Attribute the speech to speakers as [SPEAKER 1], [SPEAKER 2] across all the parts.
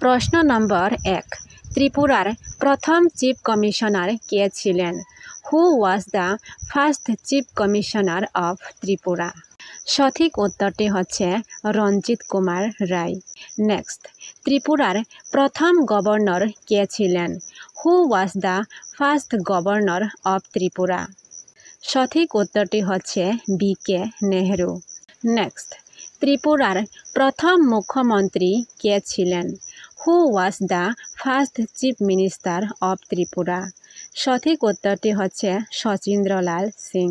[SPEAKER 1] প্রশ্ন নম্বর 1 ত্রিপুরার প্রথম চিফ কমিশনার কে ছিলেন? Who was the first chief commissioner of Tripura? সঠিক উত্তরটি হচ্ছে রঞ্জিত কুমার রায়। নেক্সট, ত্রিপুরার প্রথম গভর্নর কে ছিলেন? Who was the first governor of Tripura? সঠিক উত্তরটি হচ্ছে বি.কে. নেহেরু। নেক্সট, ত্রিপুরার প্রথম মুখ্যমন্ত্রী কে ছিলেন? Who was the first chief minister of Tripura? সঠিক উত্তরটি হচ্ছে শচীন্দ্রলাল সিং।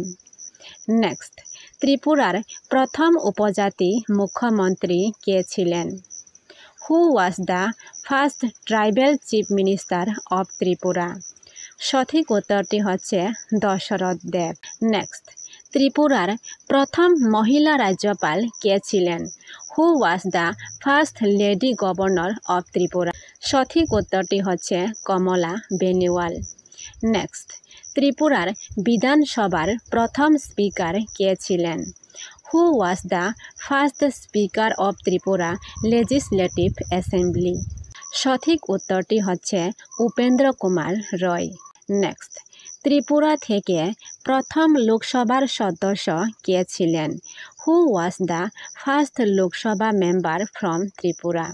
[SPEAKER 1] নেক্সট, ত্রিপুরার প্রথম উপজাতি মুখ্যমন্ত্রী কে ছিলেন? Who was the first tribal chief minister of Tripura? সঠিক উত্তরটি হচ্ছে দশরথ দেব। নেক্সট, ত্রিপুরার প্রথম মহিলা রাজ্যপাল কে ছিলেন? Who was the first lady governor of Tripura? সঠিক উত্তরটি হচ্ছে কমলা বেনিওয়াল। নেক্সট, ত্রিপুরার বিধানসভার প্রথম স্পিকার কে ছিলেন? Who was the first speaker of Tripura legislative assembly? সঠিক উত্তরটি হচ্ছে উপেন্দ্র কুমার রয়। নেক্সট, ত্রিপুরা থেকে প্রথম লোকসভার সদস্য কে ছিলেন? Who was the first Lok Sabha member from Tripura?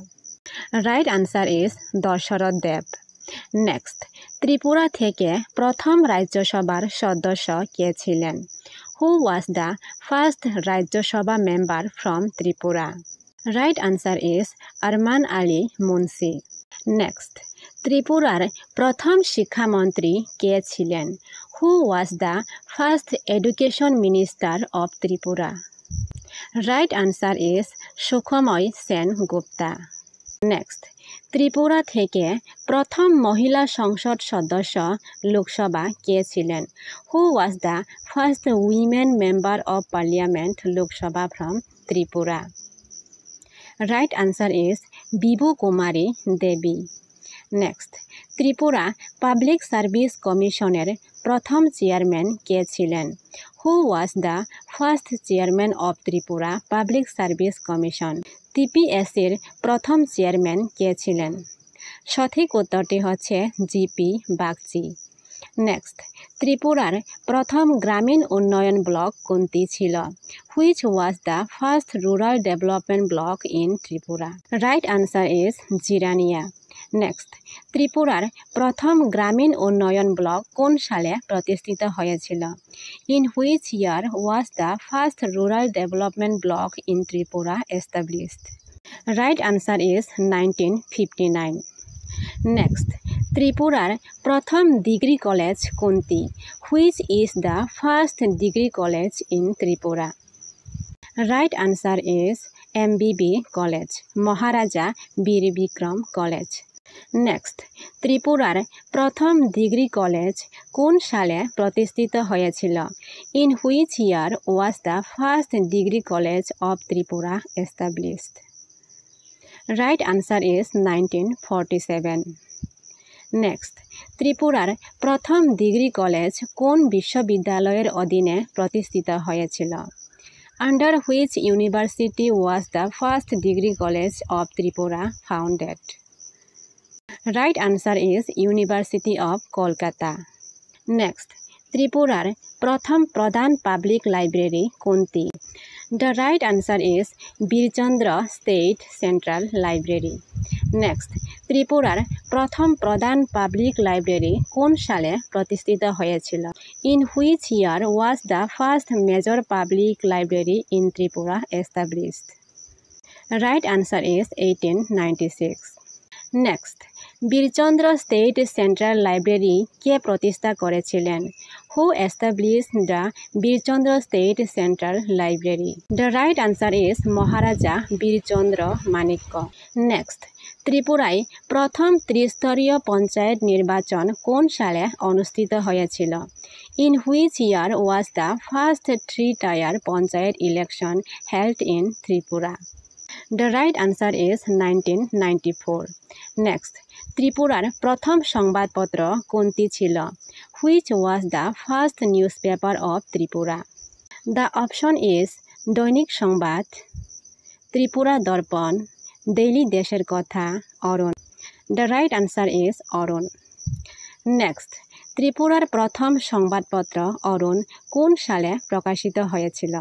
[SPEAKER 1] Right answer is Dasharath Deb. Next, Tripura থেকে প্রথম রাজ্যসভার সদস্য কে ছিলেন? Who was the first Rajya Sabha member from Tripura? Right answer is Arman Ali Munshi. Next, ত্রিপুরার প্রথম শিক্ষামন্ত্রী কে ছিলেন? Who was the first education minister of Tripura? Right answer is সুখময় সেনগুপ্তা। নেক্সট, ত্রিপুরা থেকে প্রথম মহিলা সংসদ সদস্য লোকসভা কে ছিলেন? Who was the first women member of parliament Lok Sabha from Tripura? Right answer is Bibhu Kumari Devi. Next, Tripura public service কমিশনের প্রথম চেয়ারম্যান কে ছিলেন? Who was the first chairman of Tripura public service commission? টিপিএসসির প্রথম চেয়ারম্যান কে ছিলেন? সঠিক উত্তরটি হচ্ছে জিপি বাগচি। নেক্সট, ত্রিপুরার প্রথম গ্রামীণ উন্নয়ন ব্লক কোনটি ছিল? Which was the first rural development block in Tripura? Right answer is Jirania. Next, ত্রিপুরার প্রথম গ্রামীণ উন্নয়ন ব্লক কোন সালে প্রতিষ্ঠিত হয়েছিল? In which year was the first rural development block in Tripura established? Right answer is 1959। Next, ত্রিপুরার প্রথম ডিগ্রি কলেজ কোনটি? Which is the first degree college in Tripura? Right answer is MBB college, Maharaja Bir Bikram college. Next, ত্রিপুরার প্রথম degree college কোন সালে প্রতিষ্ঠিত হয়েছিল? In which year was the first degree college of Tripura established? Right answer is 1947। Next, ত্রিপুরার প্রথম degree college কোন বিশ্ববিদ্যালয়ের অধীনে প্রতিষ্ঠিত হয়েছিল? Under which university was the first degree college of Tripura founded? Right answer is university of Kolkata. Next, ত্রিপুরার প্রথম প্রধান পাবলিক লাইব্রেরি কোনটি? The right answer is Birchandra state central library. Next, ত্রিপুরার প্রথম প্রধান পাবলিক লাইব্রেরি কোন সালে প্রতিষ্ঠিত হয়েছিল? In which year was the first major public library in Tripura established? Right answer is 1896। Next, Birchandra state central library কে প্রতিষ্ঠা করেছিলেন? Who established the Birchandra state central library? The right answer is Maharaja Birchandra Manikya. Next, ত্রিপুরায় প্রথম ত্রিস্তরীয় পঞ্চায়েত নির্বাচন কোন সালে অনুষ্ঠিত হয়েছিল? In which year was the first 3-tier panchayat election held in Tripura? The right answer is 1994। Next, ত্রিপুরার প্রথম সংবাদপত্র কোনটি ছিল? Which was the first newspaper of Tripura? The option is Dainik Sambad, Tripura Darpan, daily দেশের কথা, Arun. The right answer is Arun. Next, ত্রিপুরার প্রথম সংবাদপত্র অরুণ কোন সালে প্রকাশিত হয়েছিল?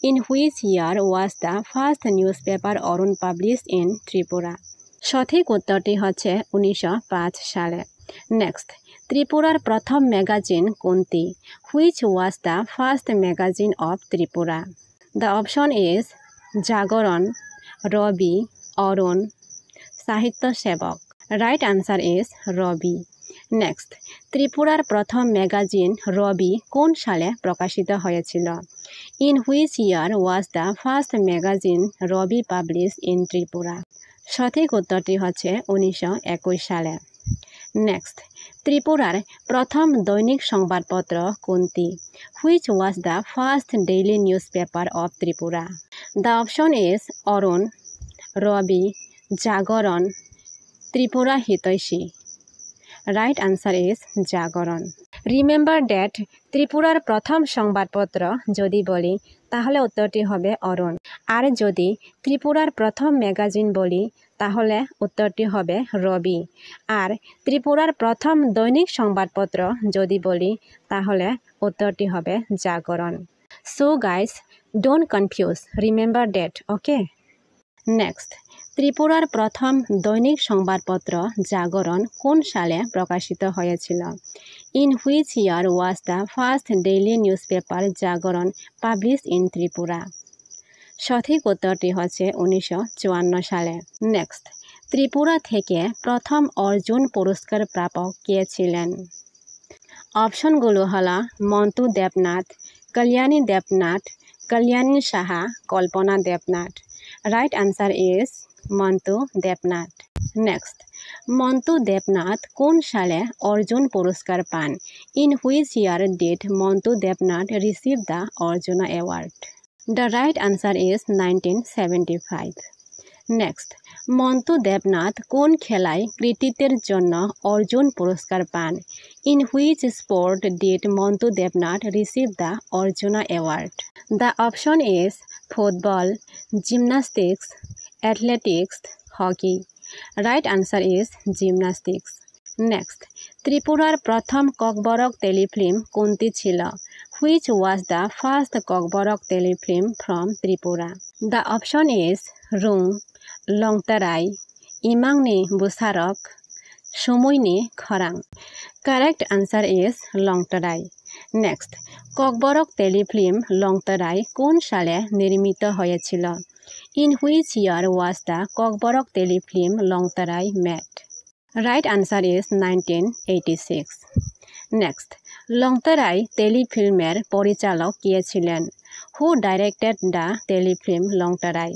[SPEAKER 1] In which year was the first newspaper Arun published in Tripura? সঠিক উত্তরটি হচ্ছে 1905 সালে। নেক্সট, ত্রিপুরার প্রথম ম্যাগাজিন কোনটি? Which was the first magazine of Tripura? The option is Jagaran, Rabi, Arun, Sahitya Sebak. Right answer is Rabi. Next, ত্রিপুরার প্রথম ম্যাগাজিন রবি কোন সালে প্রকাশিত হয়েছিল? In which year was the first magazine Rabi published in Tripura? সঠিক উত্তরটি হচ্ছে 1921 সালে। নেক্সট, ত্রিপুরার প্রথম দৈনিক সংবাদপত্র কোনটি? Which was the first daily newspaper of Tripura? The option is Arun, Rabi, Jagaran, Tripura Hitaishi. Right answer is Jagaran. Remember that, ত্রিপুরার প্রথম সংবাদপত্র যদি বলি তাহলে উত্তরটি হবে অরুণ। আর যদি ত্রিপুরার প্রথম ম্যাগাজিন বলি তাহলে উত্তরটি হবে রবি। আর ত্রিপুরার প্রথম দৈনিক সংবাদপত্র যদি বলি তাহলে উত্তরটি হবে জাগরণ। So guys, don't confuse, remember that, okay? Next, ত্রিপুরার প্রথম দৈনিক সংবাদপত্র জাগরণ কোন সালে প্রকাশিত হয়েছিল? In which year was the first daily news paper জাগরণ পাবলিশড ইন ত্রিপুরা? সঠিক উত্তরটি হচ্ছে 1954 সালে। নেক্সট, ত্রিপুরা থেকে প্রথম অর্জুন পুরস্কার প্রাপক কে ছিলেন? অপশনগুলো হলো Montu Debnath, Kalyani Debnath, Kalyani Saha, Kalpana Debnath. Right answer is Montu Debnath. Next, Montu Debnath কোন সালে অর্জুন পুরস্কার পান? In which year did Montu Debnath receive the Arjuna award? The right answer is 1975। Next, Montu Debnath কোন খেলায় কৃতিত্বের জন্য অর্জুন পুরস্কার পান? In which sport did Montu Debnath receive the Arjuna award? The option is football, gymnastics, athletics, hockey. Right answer is gymnastics. Next, ত্রিপুরার প্রথম Kokborok telefilm কোনটি ছিল? Which was the first Kokborok telefilm from Tripura? The option is Rung, Longtarai, ইমাংনি Busarok, Samuini Kharang. Correct answer is Longtarai. Next, Kokborok telefilm Longtarai কোন সালে নির্মিত হয়েছিল? In which year was the Kokborok telefilm Longtarai made? Right answer is 1986। Next, Longtarai টেলিফিল্মের পরিচালক কে ছিলেন? Who directed the telefilm Longtarai?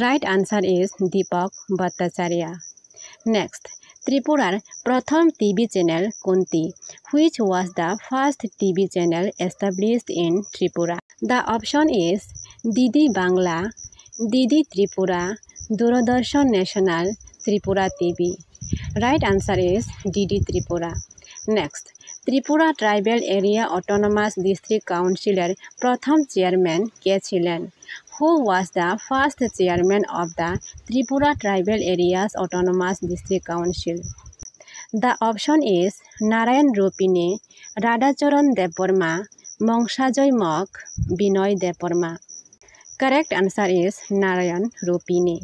[SPEAKER 1] Right answer is Dipak Bhattacharya. Next, ত্রিপুরার প্রথম টিভি চ্যানেল কোনটি? Which was the first TV channel established in Tripura? The option is DD Bangla, DD Tripura, Doordarshan national, Tripura TV. Right answer is DD Tripura. Next, Tripura tribal area autonomous district কাউন্সিলের প্রথম chairman কে ছিলেন? Who was the first chairman of the Tripura tribal areas autonomous district council? The option is Narayan Rupini, Radhacharan Debbarma, Mongsajoy Mok, Binoy Debbarma. Correct answer is Narayan Rupini.